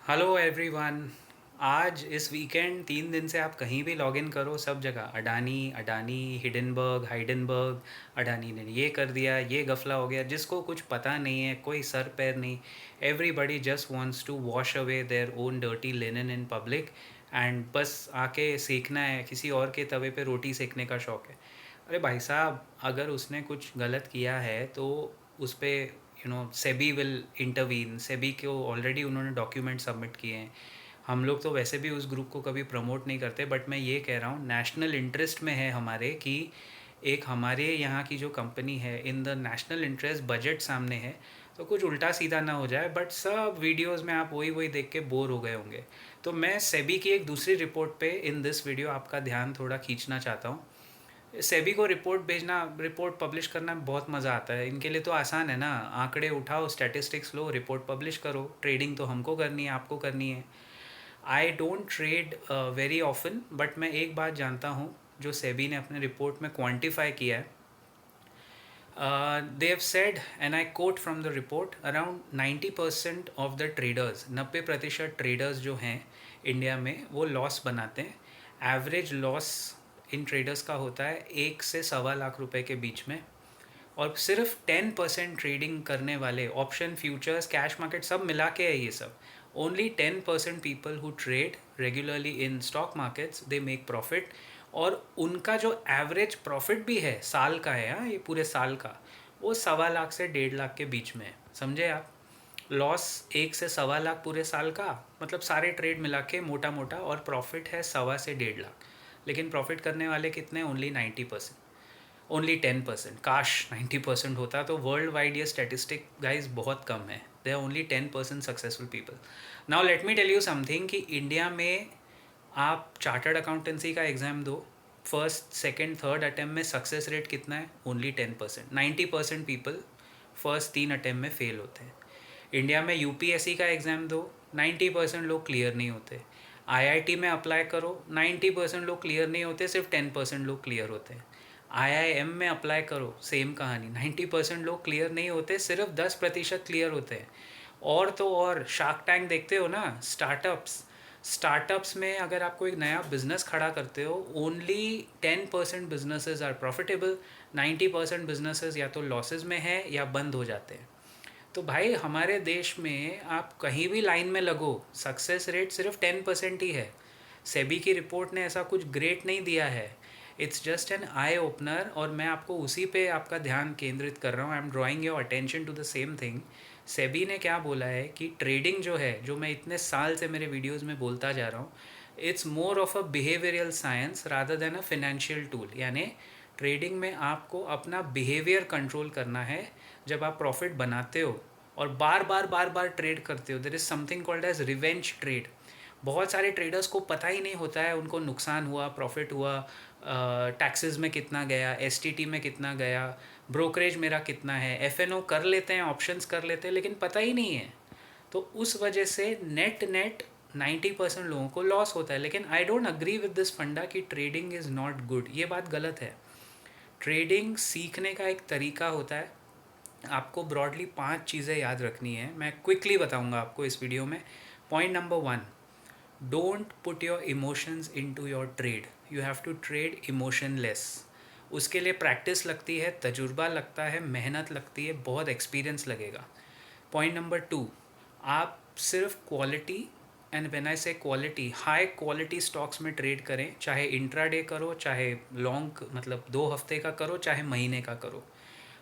Hello everyone. आज इस weekend 3 दिन से आप कहीं भी लॉग इन करो, सब जगह अडानी अडानी, हिडनबर्ग हाइडनबर्ग। अडानी ने ये कर दिया, ये गफला हो गया, जिसको कुछ पता नहीं है, कोई सर पैर नहीं। Everybody just wants to wash away their own dirty linen in public and बस आके सेकना है, किसी और के तवे पे रोटी सेकने का शौक है। अरे भाई साहब, अगर उसने कुछ गलत किया है तो उस पे सेबी विल इंटरवीन। सेबी को ऑलरेडी उन्होंने डॉक्यूमेंट सबमिट किए हैं। हम लोग तो वैसे भी उस ग्रुप को कभी प्रमोट नहीं करते, बट मैं ये कह रहा हूँ नेशनल इंटरेस्ट में है हमारे कि एक हमारे यहाँ की जो कंपनी है, in the national interest budget सामने है, तो कुछ उल्टा सीधा ना हो जाए। बट सब वीडियोस में आप वही वही देख के बोर हो गए होंगे। तो मैं सेबी की एक दूसरी रिपोर्ट पे इन दिस वीडियो आपका ध्यान थोड़ा खींचना चाहता हूँ। सेबी को रिपोर्ट भेजना, रिपोर्ट पब्लिश करना बहुत मज़ा आता है। इनके लिए तो आसान है ना, आंकड़े उठाओ, स्टैटिस्टिक्स लो, रिपोर्ट पब्लिश करो। ट्रेडिंग तो हमको करनी है, आपको करनी है। I don't trade very often, but मैं एक बात जानता हूँ जो सेबी ने अपने रिपोर्ट में क्वान्टिफाई किया है। They have said and I quote from the report, around 90% of the traders, 90% traders जो हैं इंडिया में, वो लॉस बनाते हैं। एवरेज लॉस इन ट्रेडर्स का होता है 1 से 1.25 लाख रुपए के बीच में। और सिर्फ 10% ट्रेडिंग करने वाले, ऑप्शन, फ्यूचर्स, कैश मार्केट सब मिला के है ये सब, only 10% people who trade regularly in stock markets they make profit. और उनका जो एवरेज प्रॉफिट भी है साल का है, हाँ, ये पूरे साल का, वो 1.25 लाख से 1.5 लाख के बीच में है। समझे आप? लॉस 1 से 1.25 लाख पूरे साल का, मतलब सारे ट्रेड मिला के मोटा मोटा, और प्रॉफिट है 1.25 से 1.5 लाख। लेकिन प्रॉफिट करने वाले कितने? Only 90%, only 10%। काश 90% होता तो वर्ल्ड वाइड ये स्टेटिस्टिक गाइज बहुत कम है। They are only 10% successful people. Now let me tell you something कि इंडिया में आप चार्टर्ड अकाउंटेंसी का एग्ज़ाम दो, फर्स्ट सेकेंड थर्ड अटैम्प्ट में सक्सेस रेट कितना है? ओनली 10%। 90% पीपल फर्स्ट 3 अटैम्प्ट में फेल होते हैं। इंडिया में यूपीएससी का एग्ज़ाम दो, 90% लोग क्लियर नहीं होते। आईआईटी में अप्लाई करो, 90% लोग क्लियर नहीं होते, सिर्फ 10% लोग क्लियर होते हैं। आईआईएम में अप्लाई करो, सेम कहानी, 90% लोग क्लियर नहीं होते, सिर्फ 10% क्लियर होते हैं। और तो और शार्क टैंक देखते हो ना, स्टार्टअप्स, स्टार्टअप्स में अगर आपको एक नया बिजनेस खड़ा करते हो, only 10% businesses are profitable, 90% businesses या तो लॉसेज में है या बंद हो जाते हैं। तो भाई हमारे देश में आप कहीं भी लाइन में लगो, सक्सेस रेट सिर्फ 10% ही है। सेबी की रिपोर्ट ने ऐसा कुछ ग्रेट नहीं दिया है। It's just an eye opener, और मैं आपको उसी पे आपका ध्यान केंद्रित कर रहा हूँ। I am drawing your attention to the same thing. SEBI ने क्या बोला है कि ट्रेडिंग जो है, जो मैं इतने साल से मेरे वीडियोज़ में बोलता जा रहा हूँ, it's more of a behavioural science rather than a financial tool. यानी ट्रेडिंग में आपको अपना बिहेवियर कंट्रोल करना है। जब आप प्रॉफिट बनाते हो और बार बार बार बार ट्रेड करते हो, there is something called as revenge trade. बहुत सारे ट्रेडर्स को पता ही नहीं होता है उनको नुकसान हुआ, प्रॉफिट हुआ, टैक्सेस में कितना गया, एसटीटी में कितना गया, ब्रोकरेज मेरा कितना है, एफएनओ कर लेते हैं, ऑप्शंस कर लेते हैं, लेकिन पता ही नहीं है। तो उस वजह से नेट नेट 90% लोगों को लॉस होता है। लेकिन I don't agree with this फंडा कि ट्रेडिंग इज़ नॉट गुड। ये बात गलत है। ट्रेडिंग सीखने का एक तरीका होता है। आपको ब्रॉडली 5 चीज़ें याद रखनी है, मैं क्विकली बताऊंगा आपको इस वीडियो में। Point number 1, don't put your emotions into your trade. You have to trade emotionless. उसके लिए प्रैक्टिस लगती है, तजुर्बा लगता है, मेहनत लगती है, बहुत एक्सपीरियंस लगेगा। पॉइंट नंबर 2, आप सिर्फ क्वालिटी, एंड व्हेन आई से क्वालिटी, हाई क्वालिटी स्टॉक्स में ट्रेड करें। चाहे इंट्राडे करो, चाहे लॉन्ग मतलब 2 हफ्ते का करो, चाहे महीने का करो।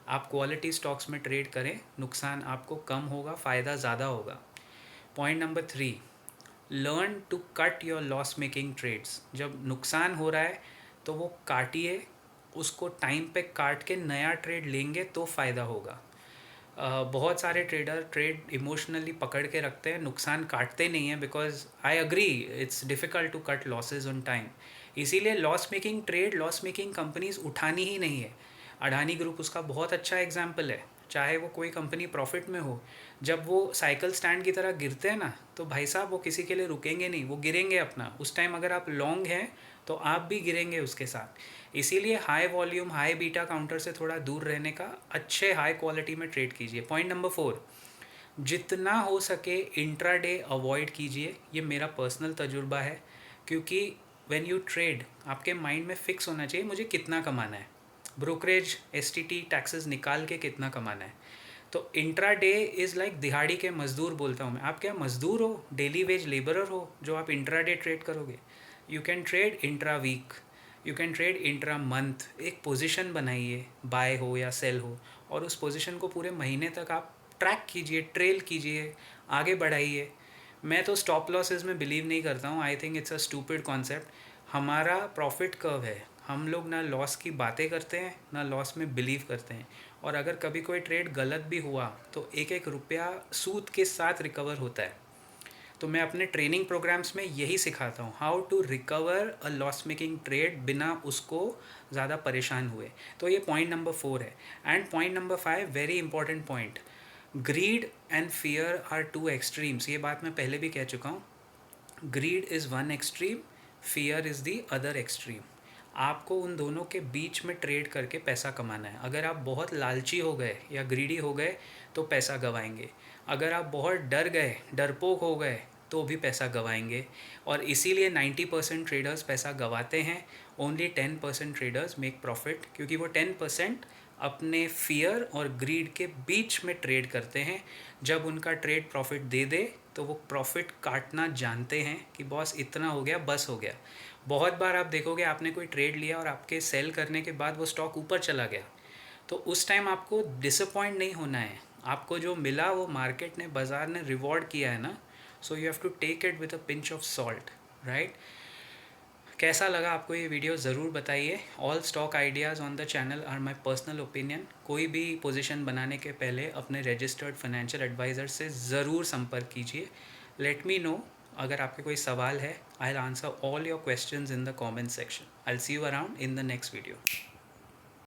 आप क्वालिटी स्टॉक्स में ट्रेड करें, नुकसान आपको कम होगा, फ़ायदा ज़्यादा होगा। Point number 3, learn to cut your loss making trades. जब नुकसान हो रहा है तो वो काटिए, उसको टाइम पे काट के नया ट्रेड लेंगे तो फ़ायदा होगा। बहुत सारे ट्रेडर ट्रेड इमोशनली पकड़ के रखते हैं, नुकसान काटते नहीं हैं, because I agree it's difficult to cut losses on time. इसीलिए loss making trade, loss making companies उठानी ही नहीं है। अडानी ग्रुप उसका बहुत अच्छा एग्जाम्पल है। चाहे वो कोई कंपनी प्रॉफिट में हो, जब वो साइकिल स्टैंड की तरह गिरते हैं ना, तो भाई साहब वो किसी के लिए रुकेंगे नहीं, वो गिरेंगे अपना। उस टाइम अगर आप लॉन्ग हैं तो आप भी गिरेंगे उसके साथ। इसीलिए high volume, high beta counter से थोड़ा दूर रहने का, अच्छे हाई क्वालिटी में ट्रेड कीजिए। पॉइंट नंबर 4, जितना हो सके इंट्राडे अवॉइड कीजिए, ये मेरा पर्सनल तजुर्बा है। क्योंकि व्हेन यू ट्रेड आपके माइंड में फिक्स होना चाहिए मुझे कितना कमाना है, ब्रोकरेज एसटीटी टैक्सेस निकाल के कितना कमाना है। तो इंट्राडे इज़ लाइक दिहाड़ी के मज़दूर बोलता हूँ मैं। आप क्या मज़दूर हो, डेली वेज लेबरर हो जो आप इंट्राडे ट्रेड करोगे? You can trade intra week, you can trade intra month. एक पोजीशन बनाइए, बाय हो या सेल हो, और उस पोजीशन को पूरे महीने तक आप ट्रैक कीजिए, ट्रेल कीजिए, आगे बढ़ाइए। मैं तो स्टॉप लॉसेस में बिलीव नहीं करता हूँ। I think it's a stupid concept. हमारा प्रॉफिट कर्व है, हम लोग ना लॉस की बातें करते हैं ना लॉस में बिलीव करते हैं। और अगर कभी कोई ट्रेड गलत भी हुआ तो एक एक रुपया सूद के साथ रिकवर होता है। तो मैं अपने ट्रेनिंग प्रोग्राम्स में यही सिखाता हूँ, how to recover a loss making trade बिना उसको ज़्यादा परेशान हुए। तो ये पॉइंट नंबर 4 है। And point number 5, very important point, greed and fear are two extremes. ये बात मैं पहले भी कह चुका हूँ। Greed is one extreme, fear is the other extreme. आपको उन दोनों के बीच में ट्रेड करके पैसा कमाना है। अगर आप बहुत लालची हो गए या ग्रीडी हो गए तो पैसा गवाएंगे। अगर आप बहुत डर गए, डरपोक हो गए, तो भी पैसा गवाएंगे। और इसीलिए 90% ट्रेडर्स पैसा गवाते हैं, ओनली 10% ट्रेडर्स मेक प्रॉफिट। क्योंकि वो 10% अपने फियर और ग्रीड के बीच में ट्रेड करते हैं। जब उनका ट्रेड प्रॉफिट दे दे तो वो प्रॉफिट काटना जानते हैं कि बॉस इतना हो गया, बस हो गया। बहुत बार आप देखोगे आपने कोई ट्रेड लिया और आपके सेल करने के बाद वो स्टॉक ऊपर चला गया, तो उस टाइम आपको डिसअपॉइंट नहीं होना है। आपको जो मिला वो मार्केट ने, बाज़ार ने रिवॉर्ड किया है ना। So you have to take it with a pinch of salt, right. कैसा लगा आपको ये वीडियो ज़रूर बताइए। All stock ideas on the channel are my personal opinion. कोई भी पोजीशन बनाने के पहले अपने रजिस्टर्ड फाइनेंशियल एडवाइज़र से ज़रूर संपर्क कीजिए। लेट मी नो अगर आपके कोई सवाल है। I will answer all your questions in the comment section. I will see you around in the next video.